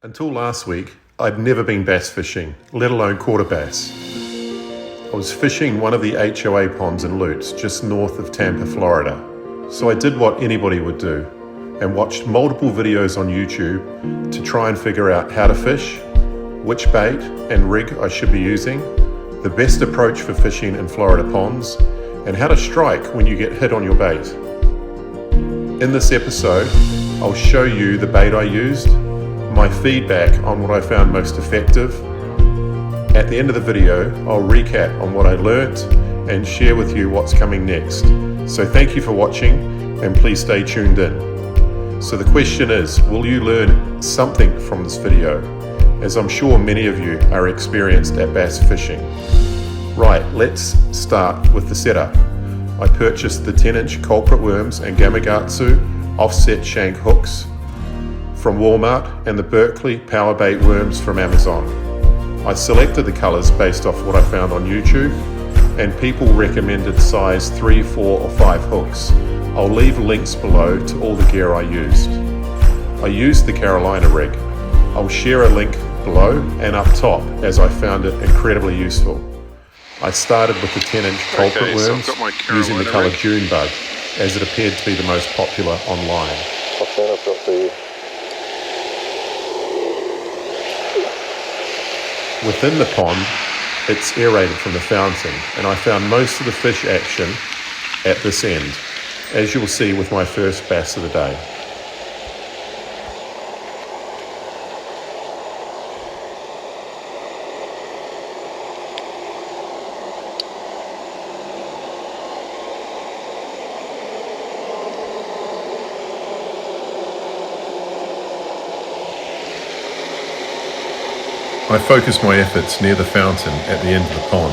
Until last week, I'd never been bass fishing, let alone quarter bass. I was fishing one of the HOA ponds in Lutz, just north of Tampa, Florida. So I did what anybody would do and watched multiple videos on YouTube to try and figure out how to fish, which bait and rig I should be using, the best approach for fishing in Florida ponds, and how to strike when you get hit on your bait. In this episode, I'll show you the bait I used, my feedback on what I found most effective. At the end of the video, I'll recap on what I learnt and share with you what's coming next. So thank you for watching and please stay tuned in. So the question is, will you learn something from this video? As I'm sure many of you are experienced at bass fishing. Right, let's start with the setup. I purchased the 10-inch culprit worms and Gamakatsu offset shank hooks from Walmart and the Berkeley power bait worms from Amazon. I selected the colors based off what I found on YouTube, and people recommended size 3, 4 or 5 hooks. I'll leave links below to all the gear I used. I used the Carolina rig. I'll share a link below and up top as I found it incredibly useful. I started with the 10-inch culprit worms using the color June bug as it appeared to be the most popular online. I've got the Within the pond, it's aerated from the fountain, and I found most of the fish action at this end, as you'll see with my first bass of the day. I focused my efforts near the fountain at the end of the pond,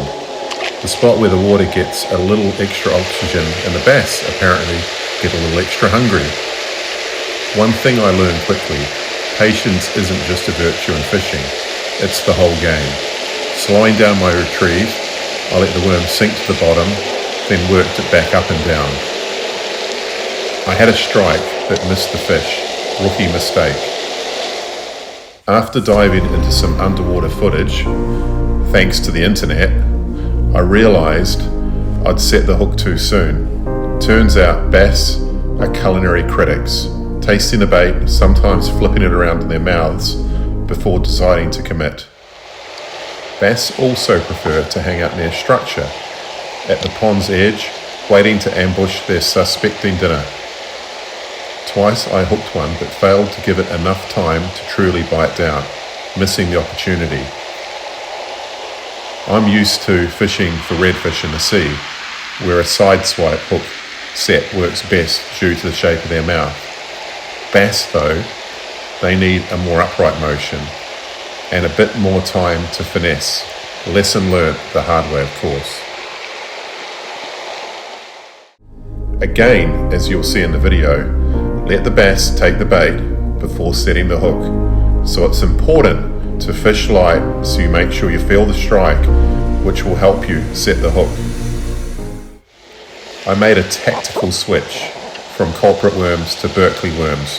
the spot where the water gets a little extra oxygen and the bass apparently get a little extra hungry. One thing I learned quickly, patience isn't just a virtue in fishing, it's the whole game. Slowing down my retrieve, I let the worm sink to the bottom, then worked it back up and down. I had a strike but missed the fish, rookie mistake. After diving into some underwater footage, thanks to the internet, I realised I'd set the hook too soon. Turns out bass are culinary critics, tasting the bait, sometimes flipping it around in their mouths before deciding to commit. Bass also prefer to hang out near structure, at the pond's edge, waiting to ambush their suspecting dinner. Twice I hooked one but failed to give it enough time to truly bite down, missing the opportunity. I'm used to fishing for redfish in the sea, where a side swipe hook set works best due to the shape of their mouth. Bass though, they need a more upright motion and a bit more time to finesse. Lesson learnt the hard way, of course. Again, as you'll see in the video, let the bass take the bait before setting the hook. So it's important to fish light so you make sure you feel the strike, which will help you set the hook. I made a tactical switch from culprit worms to Berkeley worms,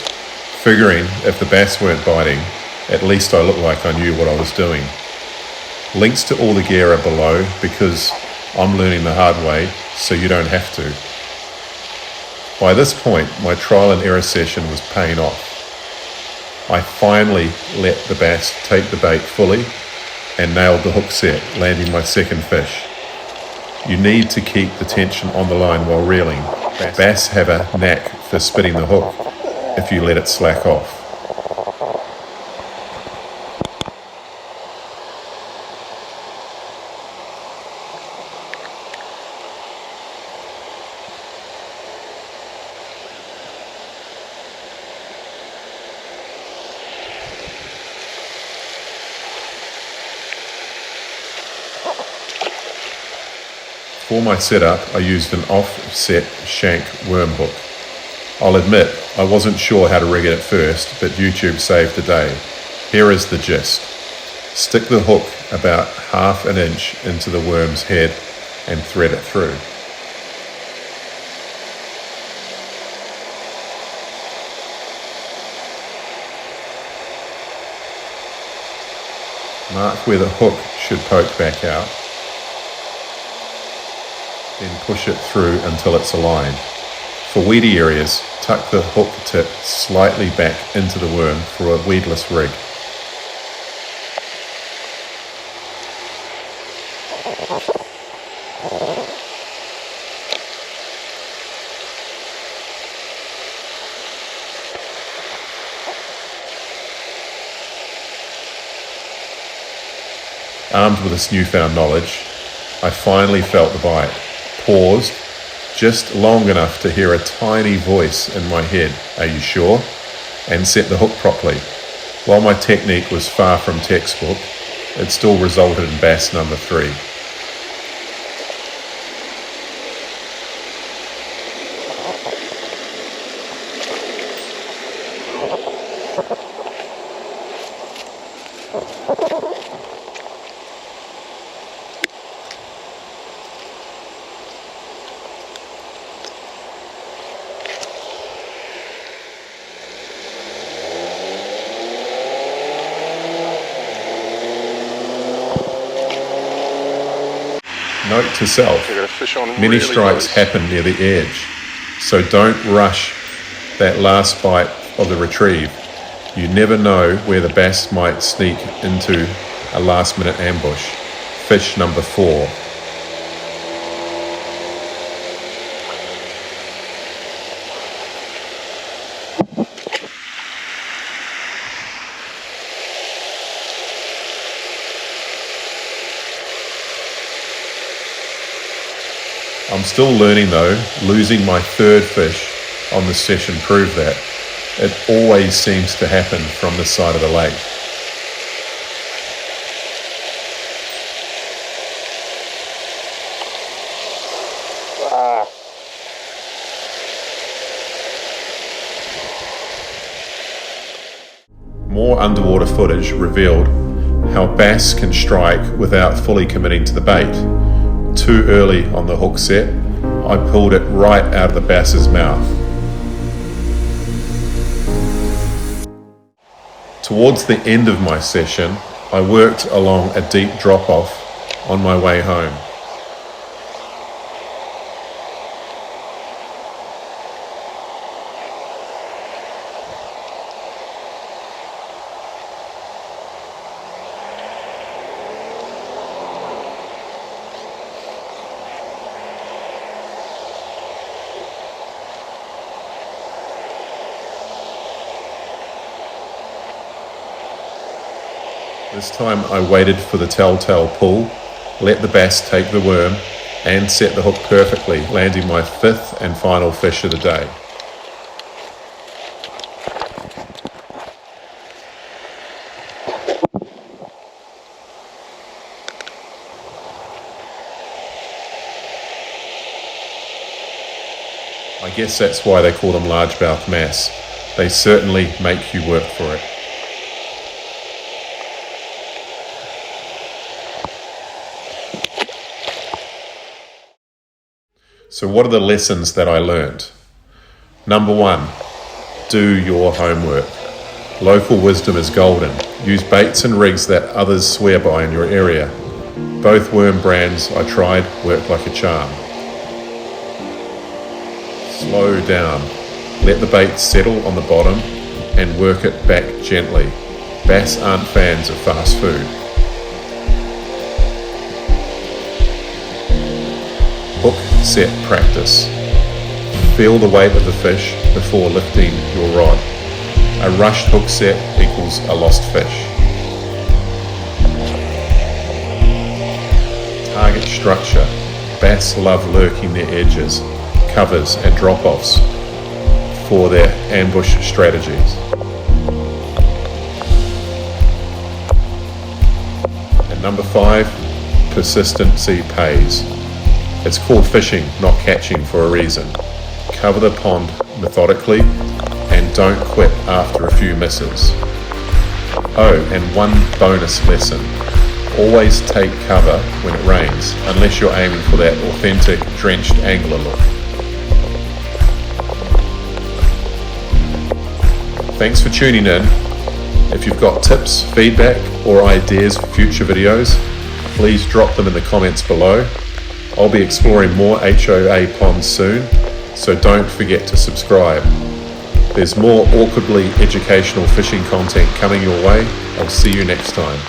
figuring if the bass weren't biting, at least I looked like I knew what I was doing. Links to all the gear are below because I'm learning the hard way, so you don't have to. By this point, my trial and error session was paying off. I finally let the bass take the bait fully and nailed the hook set, landing my second fish. You need to keep the tension on the line while reeling. Bass have a knack for spitting the hook if you let it slack off. For my setup, I used an offset shank worm hook. I'll admit, I wasn't sure how to rig it at first, but YouTube saved the day. Here is the gist. Stick the hook about 1/2 inch into the worm's head and thread it through. Mark where the hook should poke back out, then push it through until it's aligned. For weedy areas, tuck the hook tip slightly back into the worm for a weedless rig. Armed with this newfound knowledge, I finally felt the bite, paused just long enough to hear a tiny voice in my head, "Are you sure?" and set the hook properly. While my technique was far from textbook, it still resulted in bass number 3. Note to self, many strikes happen near the edge, so don't rush that last bite of the retrieve. You never know where the bass might sneak into a last minute ambush. Fish number 4. I'm still learning though. Losing my 3rd fish on this session proved that. It always seems to happen from this side of the lake. More underwater footage revealed how bass can strike without fully committing to the bait. Too early on the hook set, I pulled it right out of the bass's mouth. Towards the end of my session, I worked along a deep drop-off on my way home. This time I waited for the telltale pull, let the bass take the worm, and set the hook perfectly, landing my 5th and final fish of the day. I guess that's why they call them largemouth mass. They certainly make you work for it. So what are the lessons that I learned? Number 1, do your homework. Local wisdom is golden. Use baits and rigs that others swear by in your area. Both worm brands I tried worked like a charm. Slow down. Let the bait settle on the bottom and work it back gently. Bass aren't fans of fast food. Hook set practice. Feel the weight of the fish before lifting your rod. A rushed hook set equals a lost fish. Target structure. Bass love lurking their edges, covers and drop-offs for their ambush strategies. And number 5, persistency pays. It's called fishing, not catching, for a reason. Cover the pond methodically and don't quit after a few misses. Oh, and one bonus lesson. Always take cover when it rains, unless you're aiming for that authentic drenched angler look. Thanks for tuning in. If you've got tips, feedback, or ideas for future videos, please drop them in the comments below. I'll be exploring more HOA ponds soon, so don't forget to subscribe. There's more awkwardly educational fishing content coming your way. I'll see you next time.